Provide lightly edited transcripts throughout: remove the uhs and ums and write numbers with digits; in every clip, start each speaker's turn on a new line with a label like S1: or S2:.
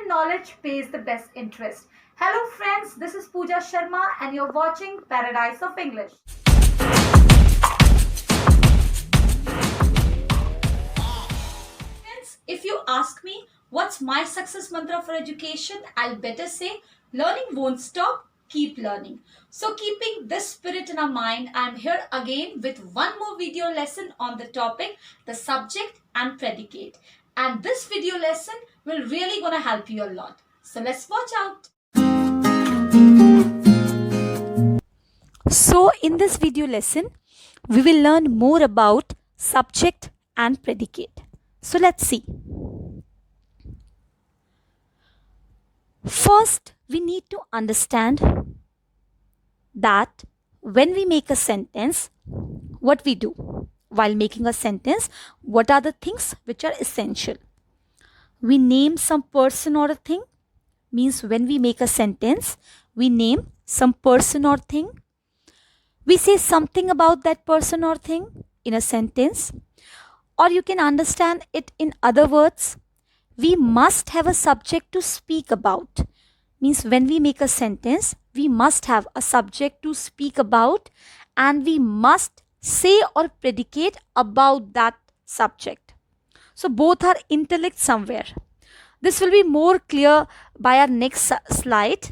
S1: when knowledge pays the best interest. Hello, friends, this is Pooja Sharma, and you're watching Paradise of English. Friends, if you ask me what's my success mantra for education, I'll better say learning won't stop, keep learning. So, keeping this spirit in our mind, I'm here again with one more video lesson on the topic the subject and predicate. And this video lesson will really gonna help you a lot. So, let's watch out.
S2: So, in this video lesson, we will learn more about subject and predicate. So, let's see. First, we need to understand that when we make a sentence, what we do. While making a sentence, what are the things which are essential? We name some person or a thing. Means when we make a sentence, we name some person or thing. We say something about that person or thing in a sentence, or you can understand it in other words. We must have a subject to speak about. Means when we make a sentence, we must have a subject to speak about, and we must say or predicate about that subject. So both are interlinked somewhere. This will be more clear by our next slide.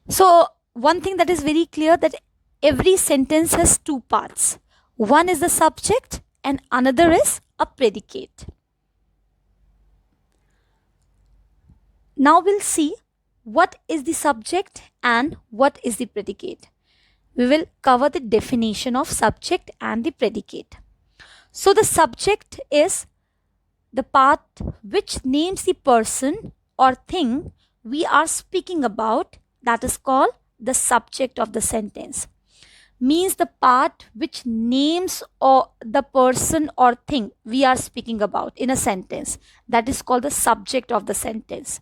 S2: So one thing that is very clear, that every sentence has two parts. One is the subject and another is a predicate. Now we'll see what is the subject and what is the predicate. We will cover the definition of subject and the predicate. So the subject is the part which names the person or thing we are speaking about, that is called the subject of the sentence. Means the part which names or the person or thing we are speaking about in a sentence, that is called the subject of the sentence.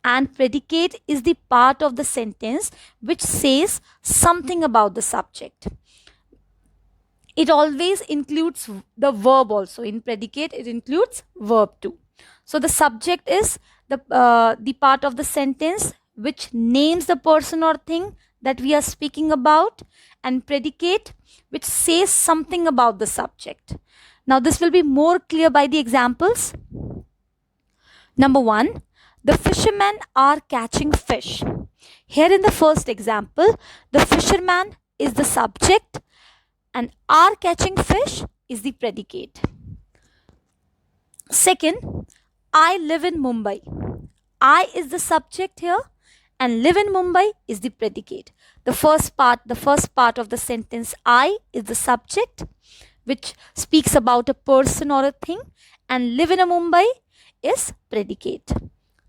S2: And predicate is the part of the sentence which says something about the subject. It always includes the verb also. In predicate, it includes verb too. So the subject is the part of the sentence which names the person or thing that we are speaking about, and predicate which says something about the subject. Now this will be more clear by the examples. Number 1, the fishermen are catching fish. Here in the first example, the fisherman is the subject and are catching fish is the predicate. Second, I live in Mumbai. I is the subject here and live in Mumbai is the predicate. The first part of the sentence, I, is the subject which speaks about a person or a thing, and live in a Mumbai is predicate.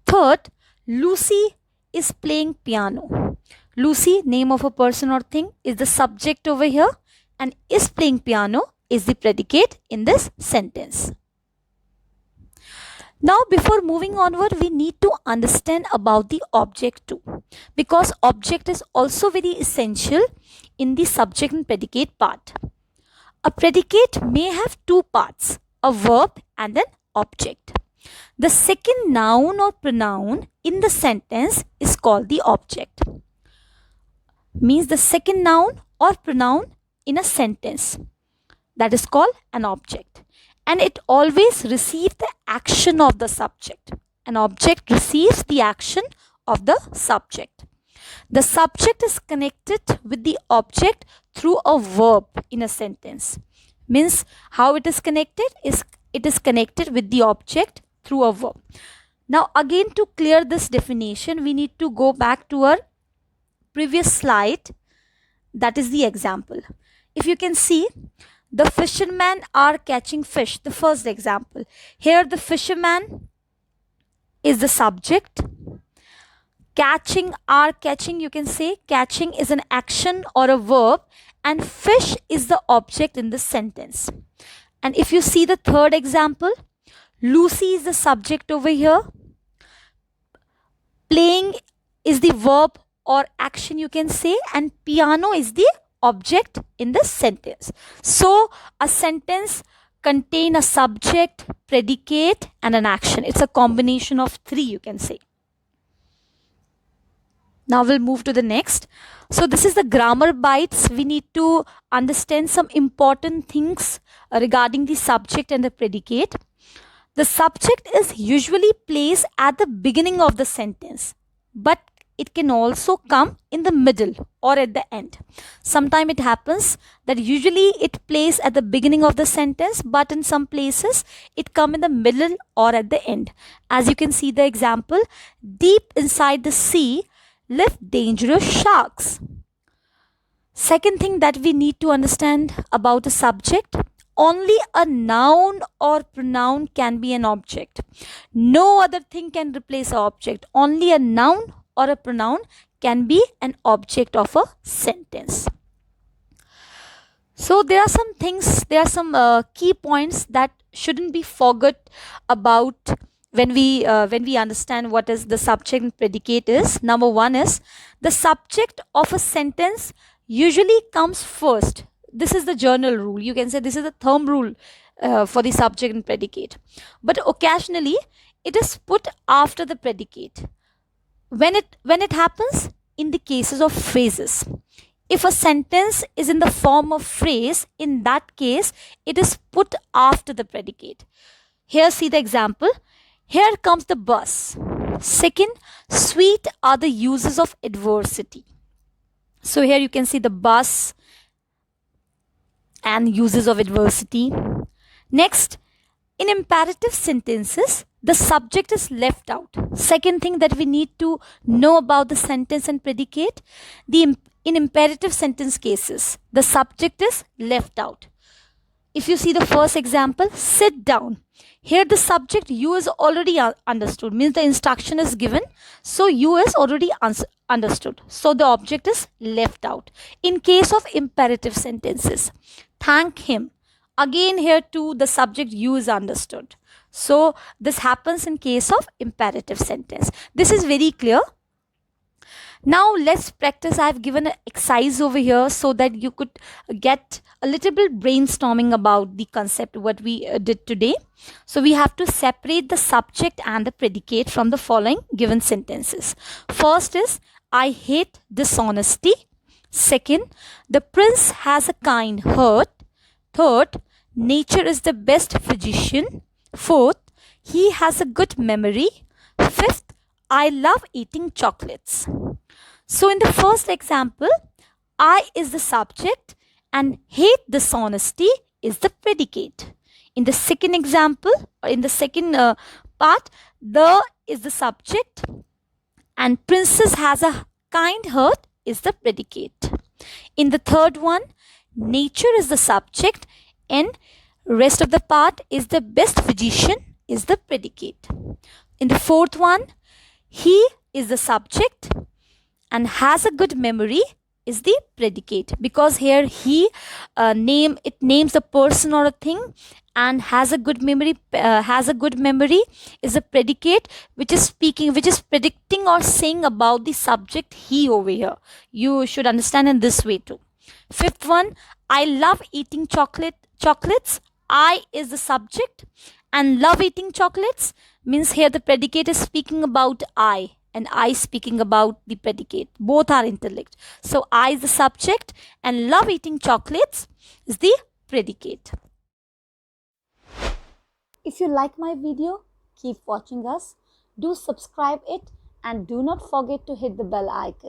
S2: Third, Lucy is playing piano. Lucy, name of a person or thing, is the subject over here, and is playing piano is the predicate in this sentence. Now before moving onward, we need to understand about the object too, because object is also very essential in the subject and predicate part. A predicate may have two parts, a verb and an object. The second noun or pronoun in the sentence is called the object. Means the second noun or pronoun in a sentence, that is called an object. And it always receives the action of the subject. An object receives the action of the subject. The subject is connected with the object through a verb in a sentence. Means how it is connected is it is connected with the object through a verb. Now again, to clear this definition, we need to go back to our previous slide, that is the example. If you can see, the fishermen are catching fish, the first example. Here the fisherman is the subject. Catching, are catching, you can say catching is an action or a verb, and fish is the object in this sentence. And if you see the third example, Lucy is the subject over here. Playing is the verb or action, you can say, and piano is the object in this sentence. So a sentence contain a subject, predicate, and an action. It's a combination of three, you can say. Now we'll move to the next. So this is the grammar bites. We need to understand some important things regarding the subject and the predicate. The subject is usually placed at the beginning of the sentence, but it can also come in the middle or at the end. Sometimes it happens that usually it plays at the beginning of the sentence, but in some places it come in the middle or at the end. As you can see the example, deep inside the sea live dangerous sharks. Second thing that we need to understand about the subject, only a noun or pronoun can be an object. No other thing can replace an object. Only a noun or a pronoun can be an object of a sentence. So there are some things, there are some key points that shouldn't be forgot about when we understand what is the subject and predicate is. Number one is the subject of a sentence usually comes first. This is the journal rule. You can say this is the thumb rule for the subject and predicate. But occasionally it is put after the predicate. When it happens in the cases of phrases. If a sentence is in the form of phrase, in that case it is put after the predicate. Here see the example. Here comes the bus. Second, sweet are the uses of adversity. So here you can see the bus and uses of adversity. Next, in imperative sentences, the subject is left out. Second thing that we need to know about the sentence and predicate, in imperative sentence cases, the subject is left out. If you see the first example, sit down. Here the subject you is already understood, means the instruction is given, so you is already understood. So the object is left out. In case of imperative sentences, thank him. Again here too the subject you is understood. So this happens in case of imperative sentence. This is very clear. Now let's practice. I have given an exercise over here so that you could get a little bit brainstorming about the concept what we did today. So we have to separate the subject and the predicate from the following given sentences. First is, I hate dishonesty. Second, the prince has a kind heart. Third, nature is the best physician. Fourth, he has a good memory. Fifth, I love eating chocolates. So in the first example, I is the subject and hate dishonesty is the predicate. In the second example, or in the second part, the is the subject and princess has a kind heart is the predicate. In the third one, nature is the subject and rest of the part is the best physician is the predicate. In the fourth one, he is the subject and has a good memory is the predicate, because here he names a person or a thing, and has a good memory is a predicate which is predicting or saying about the subject he over here. You should understand in this way too. Fifth one, I love eating chocolates. I is the subject and love eating chocolates means here the predicate is speaking about I and I speaking about the predicate. Both are interlinked. So I is the subject and love eating chocolates is the predicate. If you like my video, keep watching us. Do subscribe it and do not forget to hit the bell icon.